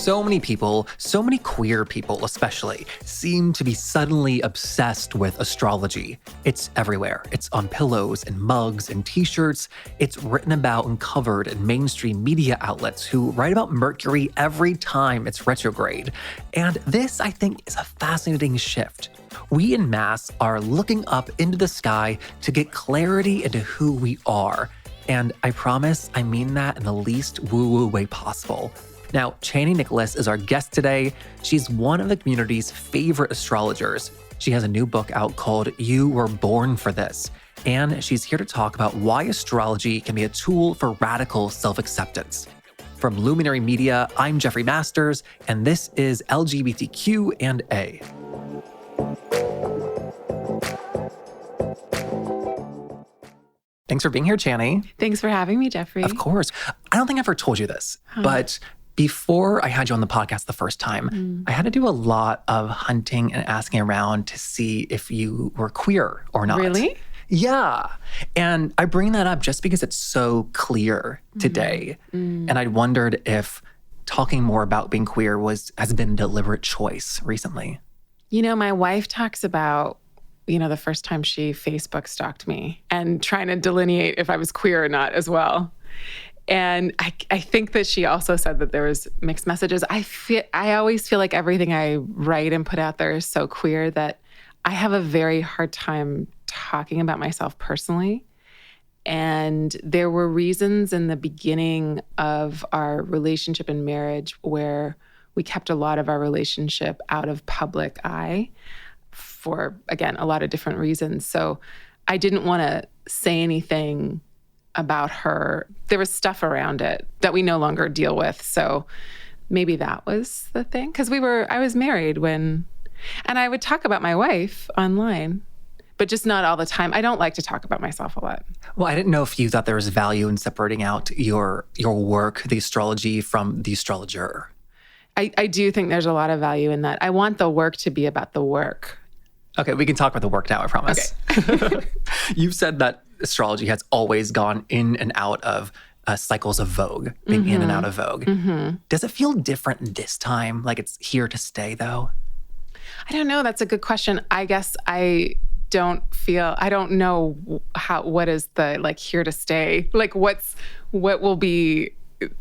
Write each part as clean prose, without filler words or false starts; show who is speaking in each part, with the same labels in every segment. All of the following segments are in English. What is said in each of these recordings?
Speaker 1: So many people, so many queer people especially, seem to be suddenly obsessed with astrology. It's everywhere. It's on pillows and mugs and t-shirts. It's written about and covered in mainstream media outlets who write about Mercury every time it's retrograde. And this, I think, is a fascinating shift. We en masse are looking up into the sky to get clarity into who we are. And I promise I mean that in the least woo-woo way possible. Now, Chani Nicholas is our guest today. She's one of the community's favorite astrologers. She has a new book out called You Were Born for This. And she's here to talk about why astrology can be a tool for radical self-acceptance. From Luminary Media, I'm Jeffrey Masters, and this is LGBTQ&A. Thanks for being here, Chani.
Speaker 2: Thanks for having me, Jeffrey.
Speaker 1: Of course. I don't think I ever told you this, but before I had you on the podcast the first time, I had to do a lot of hunting and asking around to see if you were queer or not.
Speaker 2: Really?
Speaker 1: Yeah. And I bring that up just because it's so clear today. And I wondered if talking more about being queer has been a deliberate choice recently.
Speaker 2: You know, my wife talks about, the first time she Facebook stalked me and trying to delineate if I was queer or not as well. And I think that she also said that there was mixed messages. I always feel like everything I write and put out there is so queer that I have a very hard time talking about myself personally. And there were reasons in the beginning of our relationship and marriage where we kept a lot of our relationship out of public eye for, again, a lot of different reasons. So I didn't want to say anything about her. There was stuff around it that we no longer deal with. So maybe that was the thing. Because I was married and I would talk about my wife online, but just not all the time. I don't like to talk about myself a lot.
Speaker 1: Well, I didn't know if you thought there was value in separating out your work, the astrology, from the astrologer.
Speaker 2: I do think there's a lot of value in that. I want the work to be about the work.
Speaker 1: Okay, we can talk about the work now, I promise. Okay. You've said that astrology has always gone in and out of cycles of Vogue, being in and out of Vogue. Does it feel different this time? Like it's here to stay, though?
Speaker 2: I don't know. That's a good question. I guess I don't know what is the here to stay? Like what will be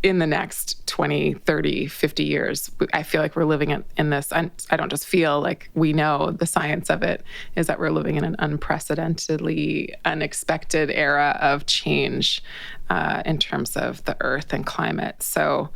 Speaker 2: in the next 20, 30, 50 years. I feel like we're living in this. I don't just feel like we know the science of it is that we're living in an unprecedentedly unexpected era of change in terms of the earth and climate. So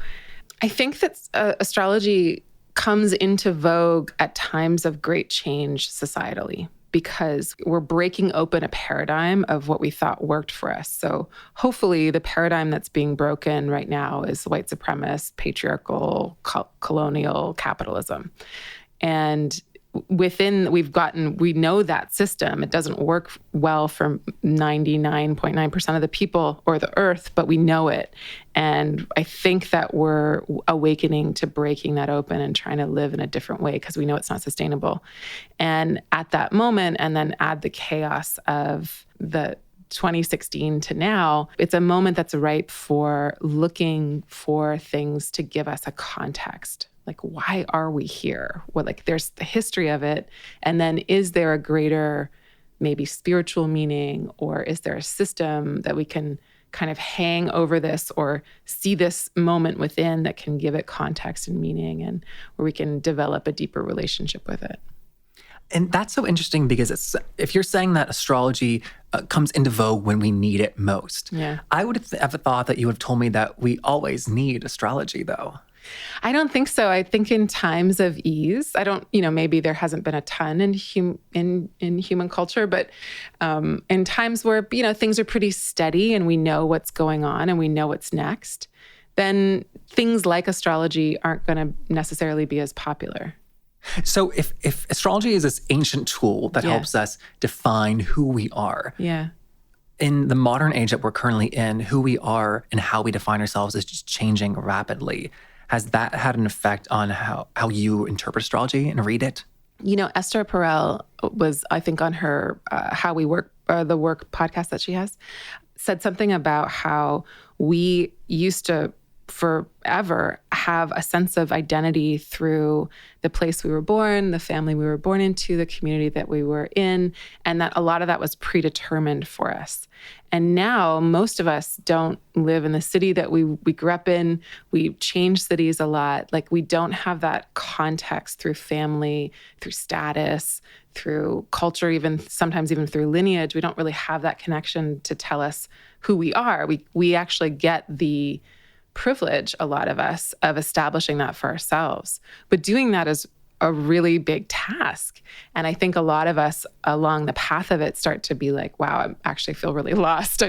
Speaker 2: I think that astrology comes into vogue at times of great change societally, because we're breaking open a paradigm of what we thought worked for us. So hopefully the paradigm that's being broken right now is white supremacist, patriarchal, colonial capitalism. And we know that system. It doesn't work well for 99.9% of the people or the earth, but we know it. And I think that we're awakening to breaking that open and trying to live in a different way because we know it's not sustainable. And at that moment, and then add the chaos of the 2016 to now, it's a moment that's ripe for looking for things to give us a context. Like, why are we here? Well, there's the history of it. And then is there a greater, maybe spiritual meaning, or is there a system that we can kind of hang over this or see this moment within that can give it context and meaning, and where we can develop a deeper relationship with it?
Speaker 1: And that's so interesting because if you're saying that astrology comes into vogue when we need it most, I would have thought that you would have told me that we always need astrology, though.
Speaker 2: I don't think so. I think in times of ease, maybe there hasn't been a ton in human culture, but in times where, things are pretty steady and we know what's going on and we know what's next, then things like astrology aren't going to necessarily be as popular.
Speaker 1: So if astrology is this ancient tool that helps us define who we are, in the modern age that we're currently in, who we are and how we define ourselves is just changing rapidly. Has that had an effect on how you interpret astrology and read it?
Speaker 2: Esther Perel was, I think, on her How We Work, the Work podcast that she has, said something about how we used to forever have a sense of identity through the place we were born, the family we were born into, the community that we were in, and that a lot of that was predetermined for us. And now most of us don't live in the city that we grew up in. We change cities a lot. Like, we don't have that context through family, through status, through culture, even sometimes even through lineage. We don't really have that connection to tell us who we are. We actually get the privilege, a lot of us, of establishing that for ourselves. But doing that is a really big task. And I think a lot of us along the path of it start to be like, wow, I actually feel really lost.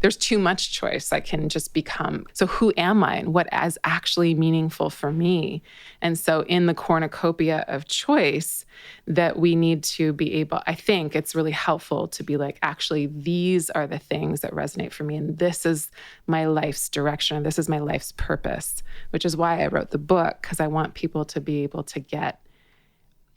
Speaker 2: There's too much choice. I can just become, so who am I and what is actually meaningful for me? And so in the cornucopia of choice that we need to be able, I think it's really helpful to be like, actually, these are the things that resonate for me. And this is my life's direction. This is my life's purpose, which is why I wrote the book, because I want people to be able to get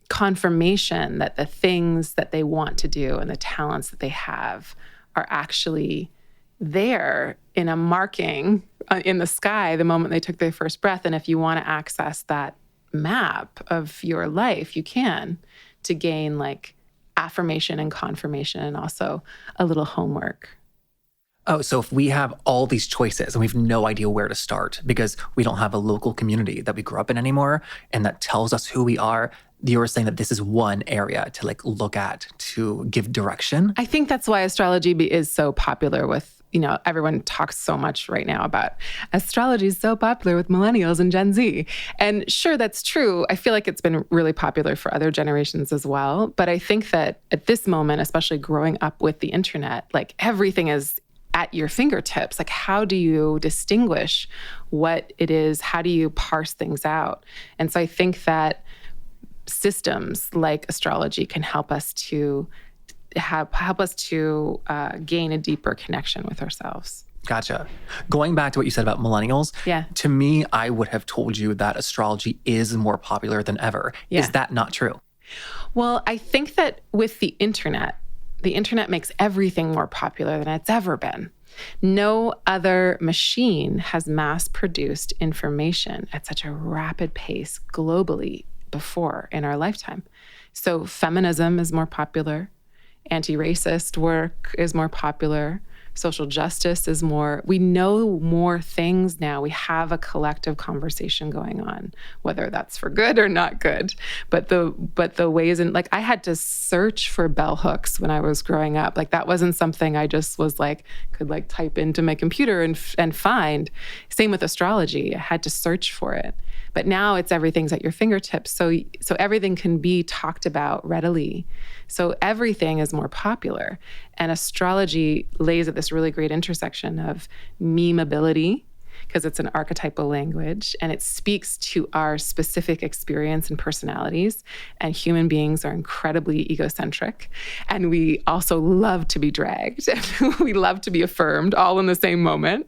Speaker 2: confirmation that the things that they want to do and the talents that they have are actually there in a marking in the sky the moment they took their first breath. And if you want to access that map of your life, you can, to gain like affirmation and confirmation and also a little homework.
Speaker 1: Oh, so if we have all these choices and we have no idea where to start because we don't have a local community that we grew up in anymore and that tells us who we are, you're saying that this is one area to like look at to give direction?
Speaker 2: I think that's why astrology is so popular with, everyone talks so much right now about astrology is so popular with millennials and Gen Z. And sure, that's true. I feel like it's been really popular for other generations as well. But I think that at this moment, especially growing up with the internet, like everything is at your fingertips. Like, how do you distinguish what it is? How do you parse things out? And so I think that systems like astrology can help us to gain a deeper connection with ourselves.
Speaker 1: Gotcha. Going back to what you said about millennials, to me, I would have told you that astrology is more popular than ever.
Speaker 2: Yeah.
Speaker 1: Is that not true?
Speaker 2: Well, I think that with the internet makes everything more popular than it's ever been. No other machine has mass-produced information at such a rapid pace globally before in our lifetime. So feminism is more popular. Anti-racist work is more popular. Social justice is more, we know more things now. We have a collective conversation going on, whether that's for good or not good. But the ways in, like, I had to search for bell hooks when I was growing up. Like, that wasn't something I just was like, could like type into my computer and find. Same with astrology. I had to search for it. But now everything's at your fingertips. So everything can be talked about readily. So everything is more popular. And astrology lays at this really great intersection of memeability, because it's an archetypal language, and it speaks to our specific experience and personalities. And human beings are incredibly egocentric. And we also love to be dragged. We love to be affirmed all in the same moment.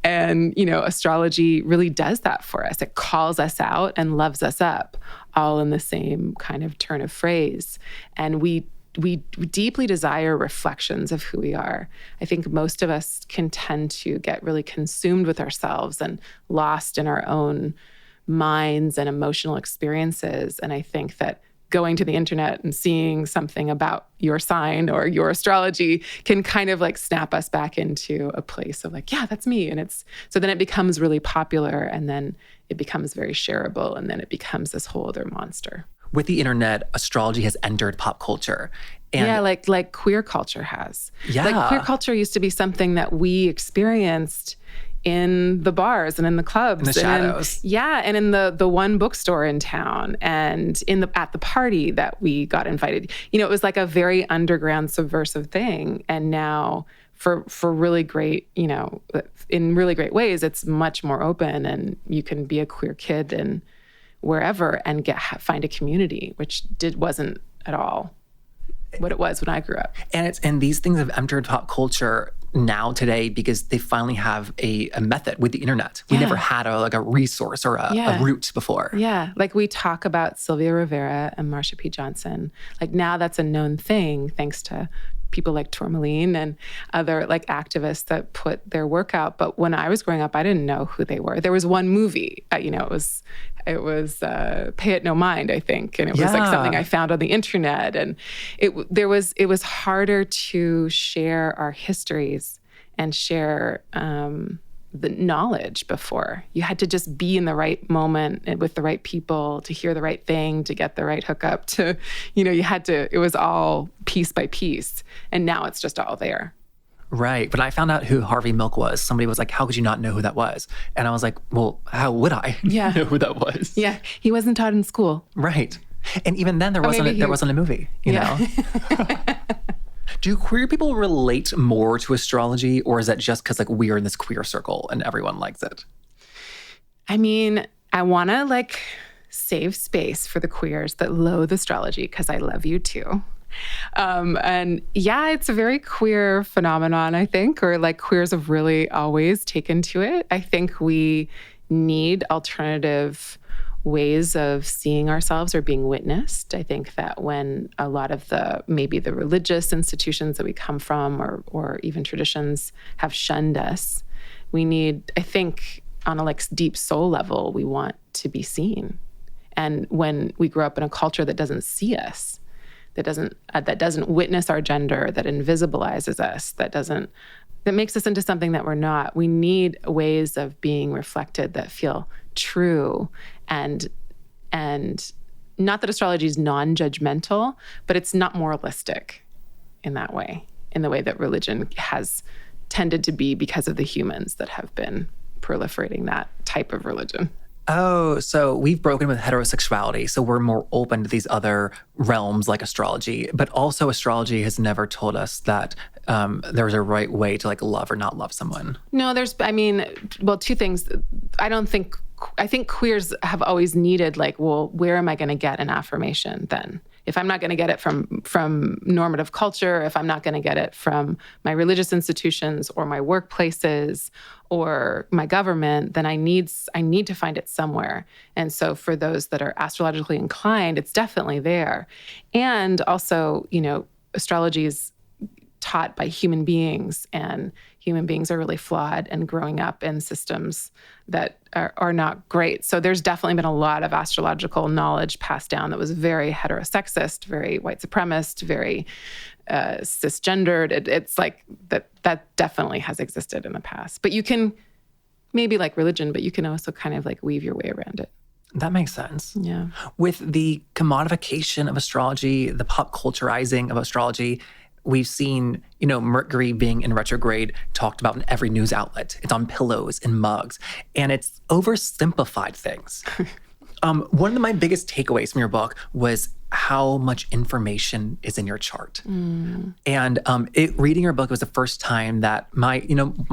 Speaker 2: And, astrology really does that for us. It calls us out and loves us up all in the same kind of turn of phrase. And we deeply desire reflections of who we are. I think most of us can tend to get really consumed with ourselves and lost in our own minds and emotional experiences. And I think that going to the internet and seeing something about your sign or your astrology can kind of like snap us back into a place of like, yeah, that's me. And so then it becomes really popular, and then it becomes very shareable, and then it becomes this whole other monster.
Speaker 1: With the internet, astrology has entered pop culture.
Speaker 2: And like queer culture has.
Speaker 1: Yeah.
Speaker 2: Like queer culture used to be something that we experienced in the bars and in the clubs.
Speaker 1: In the shadows.
Speaker 2: And in the one bookstore in town, and at the party that we got invited. It was like a very underground, subversive thing. And now for really great, in really great ways, it's much more open, and you can be a queer kid and wherever and find a community, which wasn't at all what it was when I grew up.
Speaker 1: And these things have entered pop culture now today because they finally have a method with the internet. We never had a resource or a route before.
Speaker 2: Yeah, like we talk about Sylvia Rivera and Marsha P. Johnson. Like now that's a known thing thanks to people like Tourmaline and other like activists that put their work out. But when I was growing up, I didn't know who they were. There was one movie, it was Pay It No Mind, I think. And it was like something I found on the internet. And it was harder to share our histories and share the knowledge before. You had to just be in the right moment and with the right people to hear the right thing, to get the right hookup, it was all piece by piece. And now it's just all there.
Speaker 1: Right. But I found out who Harvey Milk was. Somebody was like, how could you not know who that was? And I was like, well, how would I know who that was?
Speaker 2: Yeah. He wasn't taught in school.
Speaker 1: Right. And even then there wasn't a movie, you know? Do queer people relate more to astrology, or is that just because like we're in this queer circle and everyone likes it?
Speaker 2: I mean, I want to like save space for the queers that loathe astrology because I love you too. And yeah, it's a very queer phenomenon, I think, or like queers have really always taken to it. I think we need alternative ways of seeing ourselves or being witnessed. I think that when a lot of maybe the religious institutions that we come from or even traditions have shunned us, I think on a like deep soul level, we want to be seen. And when we grow up in a culture that doesn't see us, that doesn't witness our gender, that invisibilizes us, that makes us into something that we're not. We need ways of being reflected that feel true and not that astrology is non-judgmental, but it's not moralistic in that way, in the way that religion has tended to be because of the humans that have been proliferating that type of religion.
Speaker 1: Oh, so we've broken with heterosexuality, so we're more open to these other realms like astrology. But also astrology has never told us that there's a right way to like love or not love someone.
Speaker 2: No, two things. I think queers have always needed like, well, where am I going to get an affirmation then? If I'm not going to get it from normative culture, if I'm not going to get it from my religious institutions or my workplaces or my government, then I need to find it somewhere. And so for those that are astrologically inclined, it's definitely there. And also, astrology is taught by human beings, and human beings are really flawed and growing up in systems that are not great. So there's definitely been a lot of astrological knowledge passed down that was very heterosexist, very white supremacist, very cisgendered. It's like that definitely has existed in the past. But you can, maybe like religion, but you can also kind of like weave your way around it.
Speaker 1: That makes sense.
Speaker 2: Yeah.
Speaker 1: With the commodification of astrology, the pop culturizing of astrology, we've seen, Mercury being in retrograde talked about in every news outlet. It's on pillows and mugs, and it's oversimplified things. One of my biggest takeaways from your book was how much information is in your chart. And reading your book was the first time that my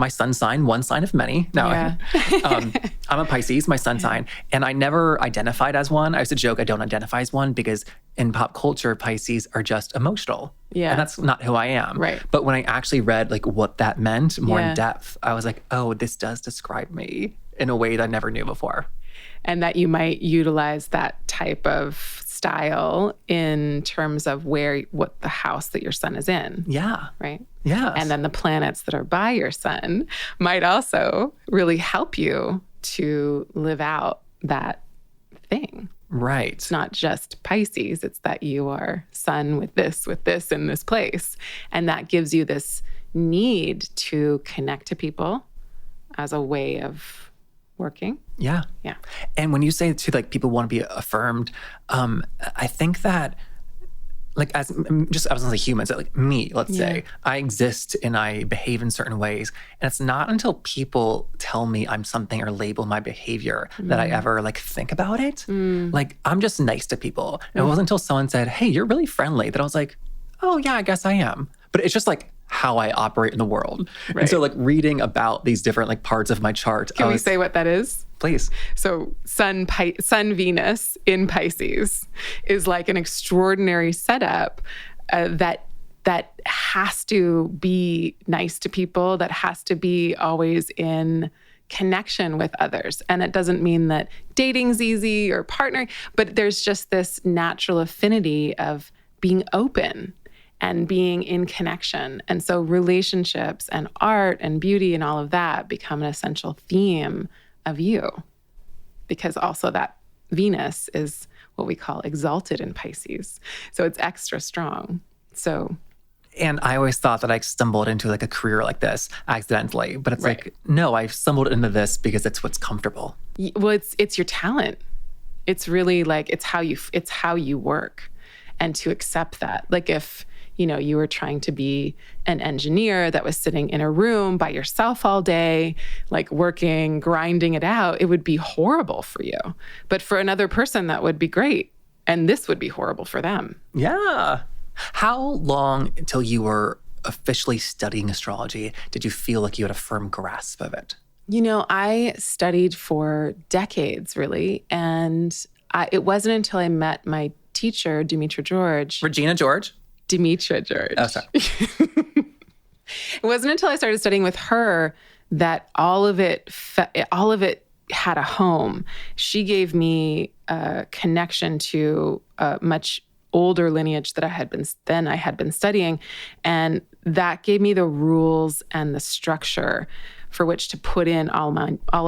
Speaker 1: sun sign, one sign of many. Now, I'm a Pisces, my sun sign, and I never identified as one. I used to joke I don't identify as one because in pop culture, Pisces are just emotional.
Speaker 2: Yeah.
Speaker 1: And that's not who I am.
Speaker 2: Right.
Speaker 1: But when I actually read like what that meant more in depth, I was like, oh, this does describe me in a way that I never knew before.
Speaker 2: And that you might utilize that type of style in terms of what the house that your sun is in.
Speaker 1: Yeah.
Speaker 2: Right?
Speaker 1: Yeah.
Speaker 2: And then the planets that are by your sun might also really help you to live out that thing.
Speaker 1: Right.
Speaker 2: It's not just Pisces. It's that you are sun with this, in this place. And that gives you this need to connect to people as a way of working.
Speaker 1: Yeah.
Speaker 2: Yeah.
Speaker 1: And when you say too, like people want to be affirmed, I think that like I was gonna say humans, like me, let's say, I exist and I behave in certain ways. And it's not until people tell me I'm something or label my behavior that I ever like think about it. Like I'm just nice to people. And it wasn't until someone said, hey, you're really friendly, that I was like, oh yeah, I guess I am. But it's just like how I operate in the world. Right. And so like reading about these different like parts of my chart.
Speaker 2: Can we say what that is?
Speaker 1: Please.
Speaker 2: So Sun Venus in Pisces is like an extraordinary setup that has to be nice to people, that has to be always in connection with others. And it doesn't mean that dating's easy or partnering, but there's just this natural affinity of being open and being in connection. And so relationships and art and beauty and all of that become an essential theme of you, because also that Venus is what we call exalted in Pisces. So it's extra strong. So
Speaker 1: And I always thought that I stumbled into like a career like this accidentally, but it's like, no, I stumbled into this because it's what's comfortable.
Speaker 2: well, it's your talent. It's really like it's how you work, and to accept that. Like if you were trying to be an engineer that was sitting in a room by yourself all day, like working, grinding it out, it would be horrible for you. But for another person, that would be great. And this would be horrible for them.
Speaker 1: Yeah. How long until you were officially studying astrology did you feel like you had a firm grasp of it?
Speaker 2: I studied for decades, really. And it wasn't until I met my teacher, Demetra George.
Speaker 1: Regina George?
Speaker 2: Demetra George.
Speaker 1: Oh, sorry.
Speaker 2: It wasn't until I started studying with her that all of it had a home. She gave me a connection to a much older lineage that I had been studying, and that gave me the rules and the structure for which to put in all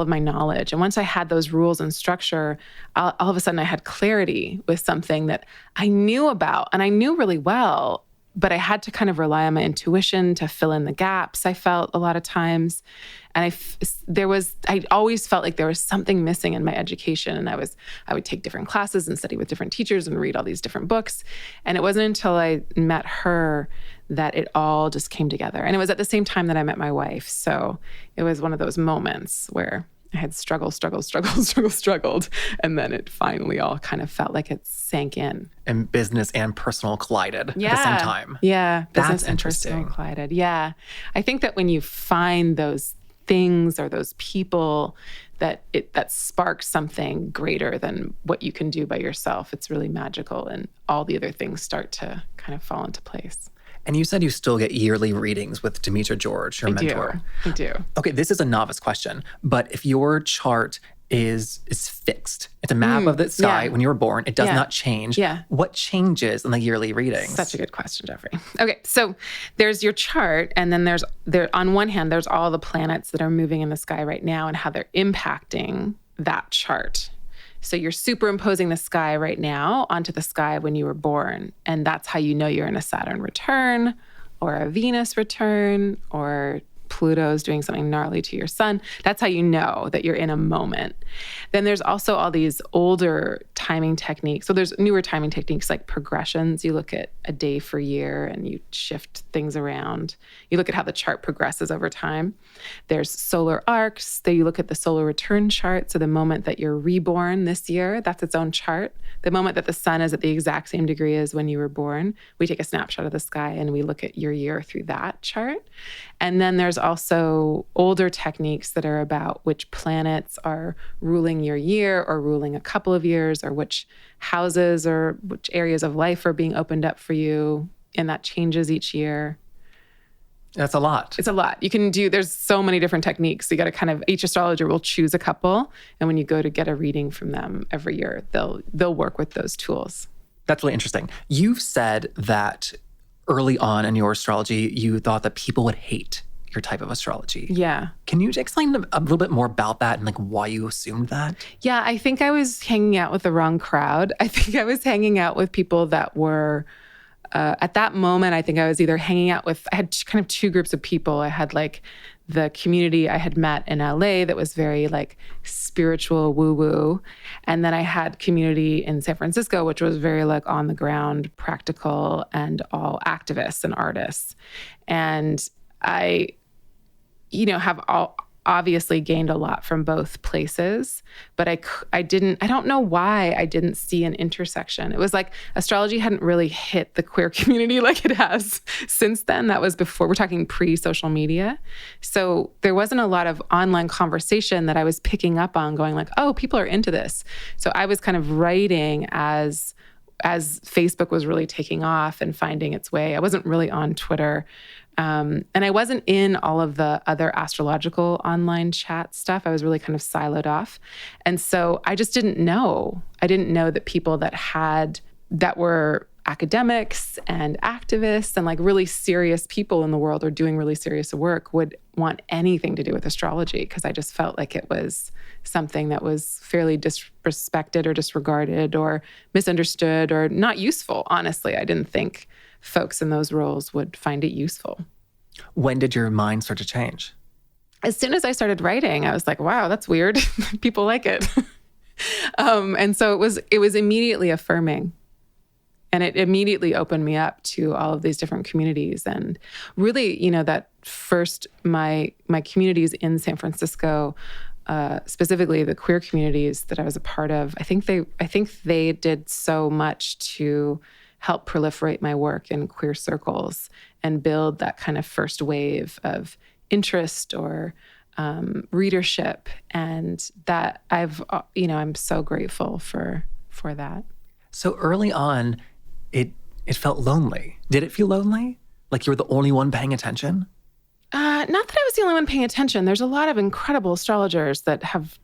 Speaker 2: of my knowledge. And once I had those rules and structure, all of a sudden I had clarity with something that I knew about and I knew really well, but I had to kind of rely on my intuition to fill in the gaps, I felt a lot of times. And I always felt like there was something missing in my education. And I would take different classes and study with different teachers and read all these different books. And it wasn't until I met her that it all just came together. And it was at the same time that I met my wife. So it was one of those moments where I had struggled. And then it finally all kind of felt like it sank in.
Speaker 1: And business and personal collided at the same time.
Speaker 2: Yeah.
Speaker 1: That's interesting.
Speaker 2: And personal collided. Yeah. I think that when you find those things or those people that sparks something greater than what you can do by yourself, it's really magical. And all the other things start to kind of fall into place.
Speaker 1: And you said you still get yearly readings with Demetra George, your mentor.
Speaker 2: I do.
Speaker 1: Okay, this is a novice question, but if your chart is fixed, it's a map of the sky when you were born, it does not change.
Speaker 2: Yeah.
Speaker 1: What changes in the yearly readings?
Speaker 2: Such a good question, Jeffrey. Okay, so there's your chart, and then there's on one hand, there's all the planets that are moving in the sky right now and how they're impacting that chart. So you're superimposing the sky right now onto the sky when you were born. And that's how you know you're in a Saturn return or a Venus return or Pluto's doing something gnarly to your sun. That's how you know that you're in a moment. Then there's also all these older timing techniques. So there's newer timing techniques like progressions. You look at a day for year and you shift things around. You look at how the chart progresses over time. There's solar arcs. Then you look at the solar return chart. So the moment that you're reborn this year, that's its own chart. The moment that the sun is at the exact same degree as when you were born, we take a snapshot of the sky and we look at your year through that chart. And then there's also older techniques that are about which planets are ruling your year or ruling a couple of years, or which houses or which areas of life are being opened up for you. And that changes each year.
Speaker 1: That's a lot.
Speaker 2: It's a lot. There's so many different techniques. So you got to kind of, each astrologer will choose a couple. And when you go to get a reading from them every year, they'll work with those tools.
Speaker 1: That's really interesting. You've said that early on in your astrology, you thought that people would hate your type of astrology.
Speaker 2: Yeah.
Speaker 1: Can you explain a little bit more about that and like why you assumed that?
Speaker 2: Yeah, I think I was hanging out with the wrong crowd. I think I was hanging out with people that were, at that moment, I think I was either hanging out with, I had kind of two groups of people. I had like the community I had met in LA that was very like spiritual woo-woo. And then I had community in San Francisco, which was very like on the ground, practical, and all activists and artists. And I, have obviously gained a lot from both places, but I don't know why I didn't see an intersection. It was like astrology hadn't really hit the queer community like it has since then. That was before, we're talking pre-social media. So there wasn't a lot of online conversation that I was picking up on going like, oh, people are into this. So I was kind of writing as Facebook was really taking off and finding its way. I wasn't really on Twitter. And I wasn't in all of the other astrological online chat stuff. I was really kind of siloed off. And so I just didn't know. I didn't know that people that were academics and activists and like really serious people in the world or doing really serious work would want anything to do with astrology, because I just felt like it was something that was fairly disrespected or disregarded or misunderstood or not useful. Honestly, I didn't think folks in those roles would find it useful.
Speaker 1: When did your mind start to change?
Speaker 2: As soon as I started writing, I was like, wow, that's weird. People like it. And so it was immediately affirming. And it immediately opened me up to all of these different communities. And really, that first, my communities in San Francisco, specifically the queer communities that I was a part of, I think they did so much to help proliferate my work in queer circles and build that kind of first wave of interest or readership. And that I'm so grateful for that.
Speaker 1: So early on, it felt lonely. Did it feel lonely? Like you were the only one paying attention?
Speaker 2: Not that I was the only one paying attention. There's a lot of incredible astrologers that have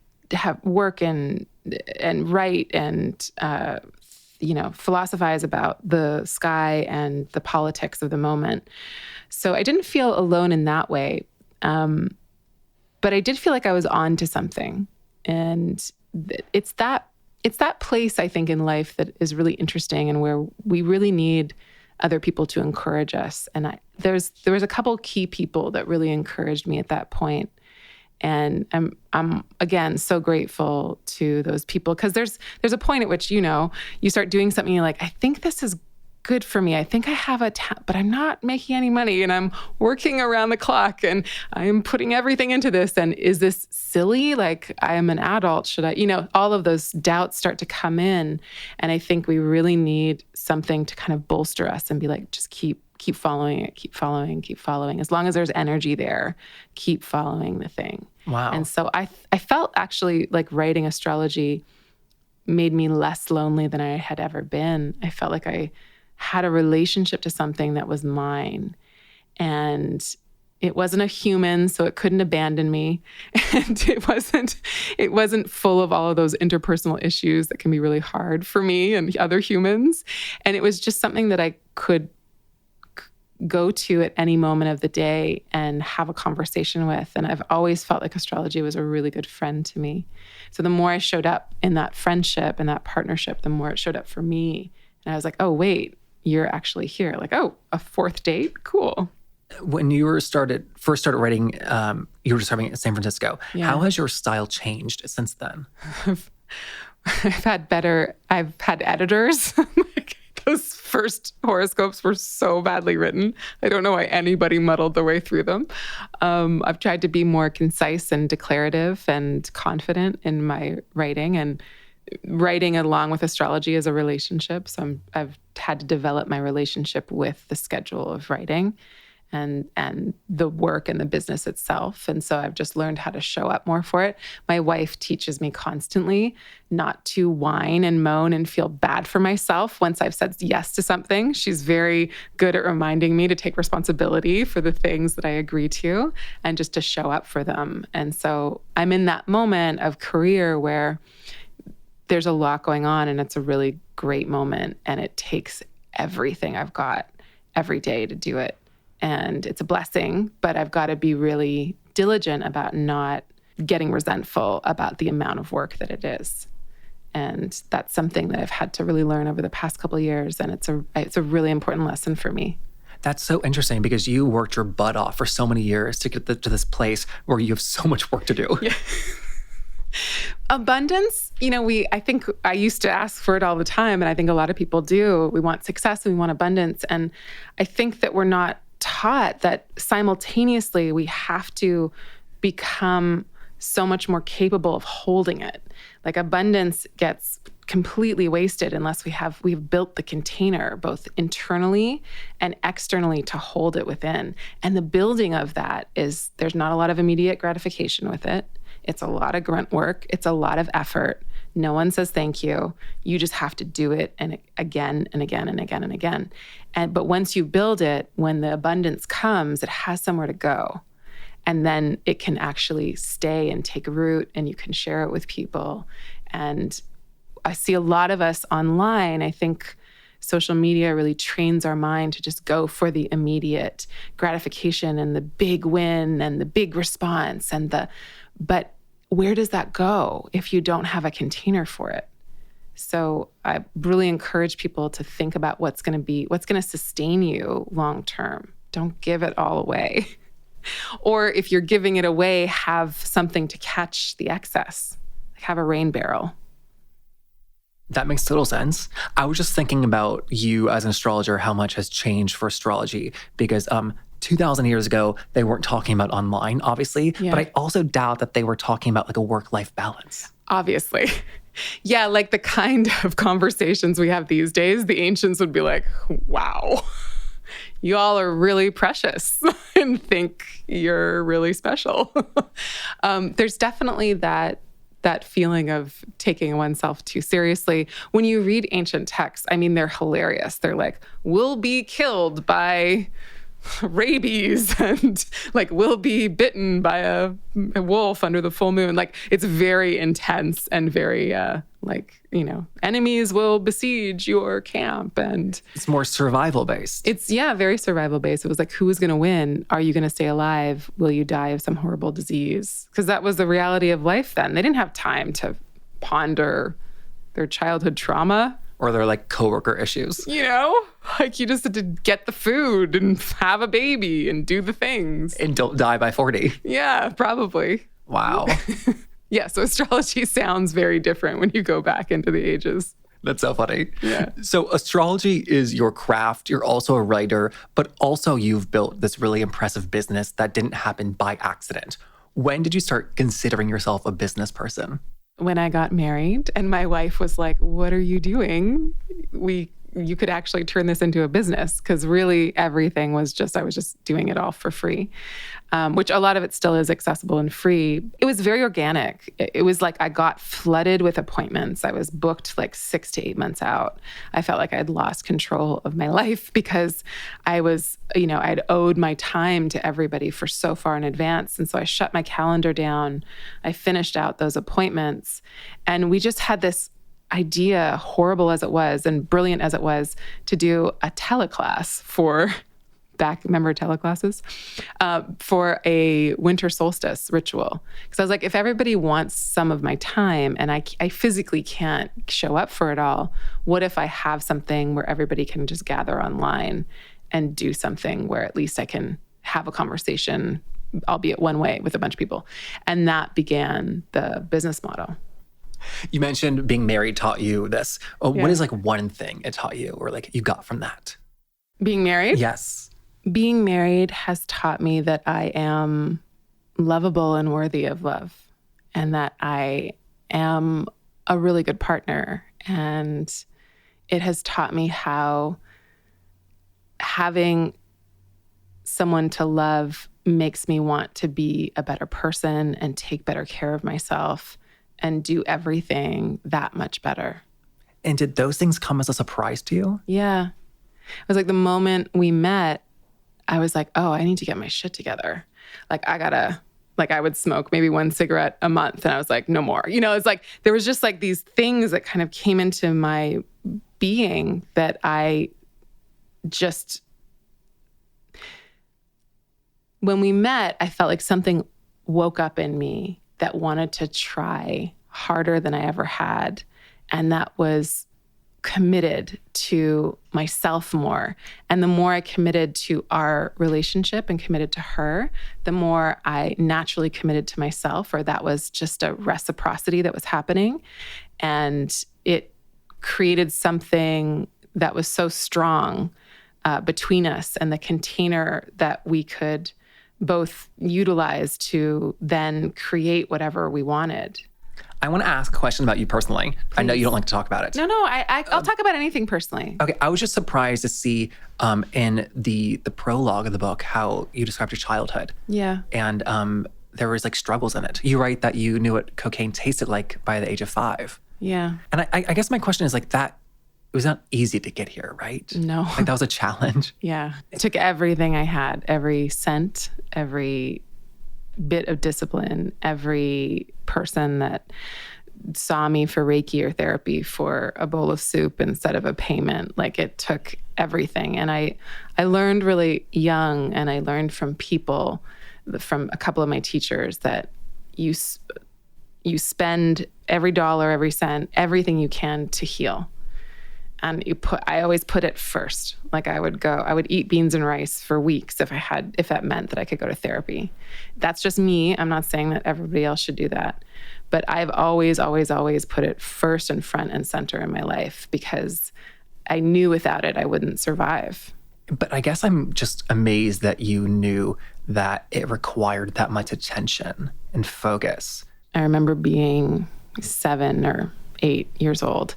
Speaker 2: work and write and philosophize about the sky and the politics of the moment. So I didn't feel alone in that way. But I did feel like I was on to something. And it's that place, I think, in life that is really interesting and where we really need other people to encourage us. And there was a couple key people that really encouraged me at that point. And I'm again so grateful to those people, because there's a point at which you start doing something, you're like, I think this is good for me. I think I have but I'm not making any money, and I'm working around the clock, and I'm putting everything into this. And is this silly? Like, I am an adult. Should I? All of those doubts start to come in, and I think we really need something to kind of bolster us and be like, just keep following it, keep following. As long as there's energy there, keep following the thing.
Speaker 1: Wow.
Speaker 2: And so I felt actually like writing astrology made me less lonely than I had ever been. I felt like I had a relationship to something that was mine, and it wasn't a human, so it couldn't abandon me. And it wasn't full of all of those interpersonal issues that can be really hard for me and other humans. And it was just something that I could go to at any moment of the day and have a conversation with. And I've always felt like astrology was a really good friend to me. So the more I showed up in that friendship and that partnership, the more it showed up for me. And I was like, oh, wait, you're actually here. Like, oh, a fourth date? Cool.
Speaker 1: When you first started writing, you were just starting in San Francisco.
Speaker 2: Yeah.
Speaker 1: How has your style changed since then?
Speaker 2: I've had editors. Like, those first horoscopes were so badly written. I don't know why anybody muddled their way through them. I've tried to be more concise and declarative and confident in my writing, and writing along with astrology is a relationship. So I've had to develop my relationship with the schedule of writing and the work and the business itself. And so I've just learned how to show up more for it. My wife teaches me constantly not to whine and moan and feel bad for myself once I've said yes to something. She's very good at reminding me to take responsibility for the things that I agree to and just to show up for them. And so I'm in that moment of career where there's a lot going on, and it's a really great moment, and it takes everything I've got every day to do it. And it's a blessing, but I've got to be really diligent about not getting resentful about the amount of work that it is. And that's something that I've had to really learn over the past couple of years, and it's a really important lesson for me.
Speaker 1: That's so interesting, because you worked your butt off for so many years to get to this place where you have so much work to do.
Speaker 2: Yeah. Abundance, I think I used to ask for it all the time, and I think a lot of people do. We want success and we want abundance. And I think that we're not taught that simultaneously we have to become so much more capable of holding it. Like, abundance gets completely wasted unless we've built the container both internally and externally to hold it within. And the building of that there's not a lot of immediate gratification with it. It's a lot of grunt work. It's a lot of effort. No one says thank you. You just have to do it, and again and again and again and again. But once you build it, when the abundance comes, it has somewhere to go. And then it can actually stay and take root, and you can share it with people. And I see a lot of us online, I think social media really trains our mind to just go for the immediate gratification and the big win and the big response but where does that go if you don't have a container for it? So I really encourage people to think about what's going to sustain you long term. Don't give it all away. Or if you're giving it away, have something to catch the excess. Like have a rain barrel.
Speaker 1: That makes total sense. I was just thinking about you as an astrologer, how much has changed for astrology, because 2,000 years ago, they weren't talking about online, obviously,
Speaker 2: Yeah.
Speaker 1: but I also doubt that they were talking about like a work-life balance.
Speaker 2: Obviously. Yeah, like the kind of conversations we have these days, the ancients would be like, wow, you all are really precious and think you're really special. There's definitely that feeling of taking oneself too seriously. When you read ancient texts, I mean, they're hilarious. They're like, we'll be killed by rabies and like will be bitten by a wolf under the full moon. Like it's very intense and very enemies will besiege your camp. And
Speaker 1: It's more survival based.
Speaker 2: it's, very survival based. It was like, who is going to win? Are you going to stay alive? Will you die of some horrible disease? Because that was the reality of life then. They didn't have time to ponder their childhood trauma.
Speaker 1: Or they're like coworker issues.
Speaker 2: Like you just had to get the food and have a baby and do the things.
Speaker 1: And don't die by 40.
Speaker 2: Yeah, probably.
Speaker 1: Wow.
Speaker 2: Yeah, so astrology sounds very different when you go back into the ages.
Speaker 1: That's so funny.
Speaker 2: Yeah.
Speaker 1: So astrology is your craft. You're also a writer, but also you've built this really impressive business that didn't happen by accident. When did you start considering yourself a business person?
Speaker 2: When I got married and my wife was like, what are you doing? You could actually turn this into a business, because really everything was I was just doing it all for free, which a lot of it still is accessible and free. It was very organic. It was like I got flooded with appointments. I was booked like 6 to 8 months out. I felt like I'd lost control of my life because I was, I'd owed my time to everybody for so far in advance. And so I shut my calendar down. I finished out those appointments, and we just had this idea, horrible as it was and brilliant as it was, to do a teleclass remember teleclasses? For a winter solstice ritual. Because I was like, if everybody wants some of my time and I physically can't show up for it all, what if I have something where everybody can just gather online and do something where at least I can have a conversation, albeit one way, with a bunch of people? And that began the business model.
Speaker 1: You mentioned being married taught you this. What is like one thing it taught you or like you got from that?
Speaker 2: Being married?
Speaker 1: Yes.
Speaker 2: Being married has taught me that I am lovable and worthy of love, and that I am a really good partner. And it has taught me how having someone to love makes me want to be a better person and take better care of myself and do everything that much better.
Speaker 1: And did those things come as a surprise to you?
Speaker 2: Yeah. It was like the moment we met, I was like, oh, I need to get my shit together. Like I would smoke maybe 1 cigarette a month, and I was like, no more. It's like, there was just like these things that kind of came into my being that when we met, I felt like something woke up in me that wanted to try harder than I ever had. And that was committed to myself more. And the more I committed to our relationship and committed to her, the more I naturally committed to myself, or that was just a reciprocity that was happening. And it created something that was so strong between us, and the container that we could both utilize to then create whatever we wanted.
Speaker 1: I want to ask a question about you personally. Please. I know you don't like to talk about it.
Speaker 2: No, I'll talk about anything personally.
Speaker 1: Okay, I was just surprised to see in the prologue of the book how you described your childhood.
Speaker 2: Yeah.
Speaker 1: And there was like struggles in it. You write that you knew what cocaine tasted like by the age of 5.
Speaker 2: Yeah.
Speaker 1: And I guess my question is like that, it was not easy to get here, right?
Speaker 2: No.
Speaker 1: Like that was a challenge.
Speaker 2: Yeah. It took everything I had, every cent, every bit of discipline, every person that saw me for Reiki or therapy for a bowl of soup instead of a payment. Like it took everything. And I learned really young, and I learned from people, from a couple of my teachers, that you spend every dollar, every cent, everything you can to heal. And I always put it first. Like I would eat beans and rice for weeks if that meant that I could go to therapy. That's just me. I'm not saying that everybody else should do that. But I've always, always, always put it first and front and center in my life, because I knew without it, I wouldn't survive.
Speaker 1: But I guess I'm just amazed that you knew that it required that much attention and focus.
Speaker 2: I remember being 7 or 8 years old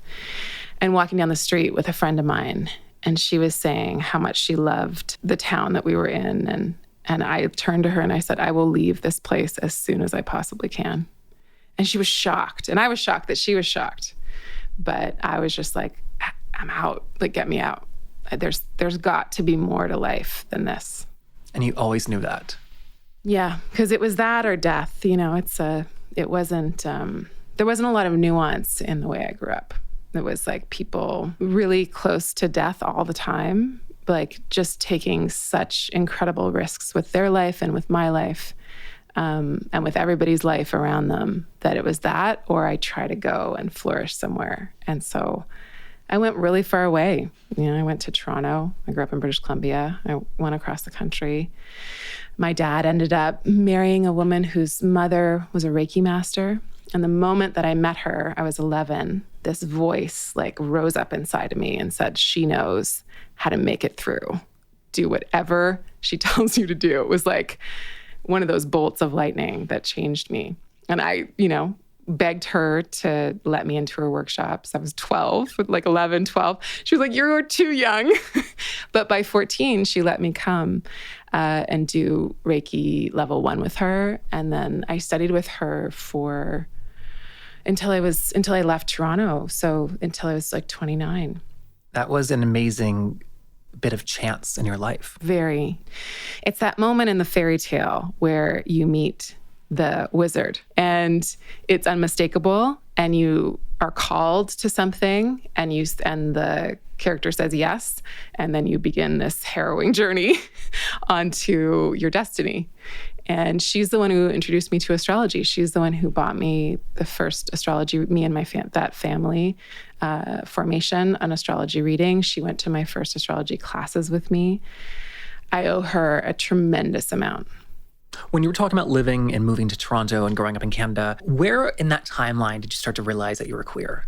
Speaker 2: and walking down the street with a friend of mine. And she was saying how much she loved the town that we were in. And I turned to her and I said, I will leave this place as soon as I possibly can. And she was shocked. And I was shocked that she was shocked. But I was just like, I'm out. Like, get me out. There's got to be more to life than this.
Speaker 1: And you always knew that.
Speaker 2: Yeah, because it was that or death. You know, it wasn't, there wasn't a lot of nuance in the way I grew up. It was like people really close to death all the time, like just taking such incredible risks with their life and with my life, and with everybody's life around them, that it was that, or I try to go and flourish somewhere. And so I went really far away. You know, I went to Toronto. I grew up in British Columbia. I went across the country. My dad ended up marrying a woman whose mother was a Reiki master. And the moment that I met her, I was 11, this voice like rose up inside of me and said, she knows how to make it through. Do whatever she tells you to do. It was like one of those bolts of lightning that changed me. And I, begged her to let me into her workshops. I was 12, like 11, 12. She was like, you're too young. But by 14, she let me come and do Reiki level 1 with her. And then I studied with her until I left Toronto. So until I was like 29.
Speaker 1: That was an amazing bit of chance in your life.
Speaker 2: Very. It's that moment in the fairy tale where you meet the wizard and it's unmistakable and you are called to something and the character says yes, and then you begin this harrowing journey onto your destiny. And she's the one who introduced me to astrology. She's the one who bought me the first astrology, me and my family formation, an astrology reading. She went to my first astrology classes with me. I owe her a tremendous amount.
Speaker 1: When you were talking about living and moving to Toronto and growing up in Canada, where in that timeline did you start to realize that you were queer?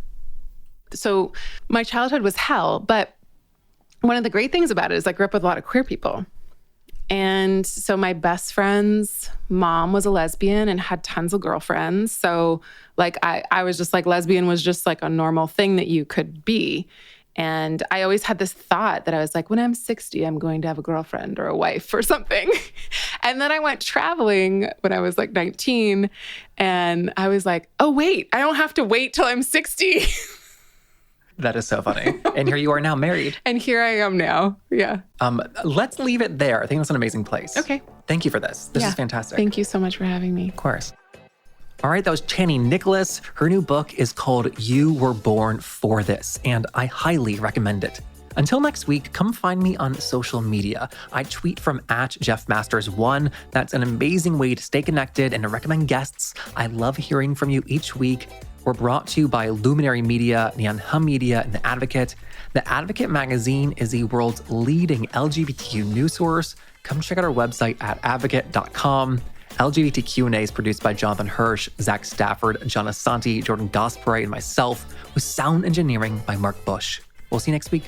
Speaker 2: So my childhood was hell, but one of the great things about it is I grew up with a lot of queer people. And so my best friend's mom was a lesbian and had tons of girlfriends. So like I was just like, lesbian was just like a normal thing that you could be. And I always had this thought that I was like, when I'm 60, I'm going to have a girlfriend or a wife or something. And then I went traveling when I was like 19. And I was like, oh, wait, I don't have to wait till I'm 60.
Speaker 1: That is so funny. And here you are now married.
Speaker 2: And here I am now. Yeah.
Speaker 1: Let's leave it there. I think that's an amazing place.
Speaker 2: Okay.
Speaker 1: Thank you for this. This is fantastic.
Speaker 2: Thank you so much for having me.
Speaker 1: Of course. All right, that was Chani Nicholas. Her new book is called You Were Born for This, and I highly recommend it. Until next week, come find me on social media. I tweet from @JeffMasters1. That's an amazing way to stay connected and to recommend guests. I love hearing from you each week. We're brought to you by Luminary Media, Neon Hum Media, and The Advocate. The Advocate magazine is the world's leading LGBTQ news source. Come check out our website at advocate.com. LGBT Q&A is produced by Jonathan Hirsch, Zach Stafford, John Asante, Jordan Gosperay, and myself, with sound engineering by Mark Bush. We'll see you next week.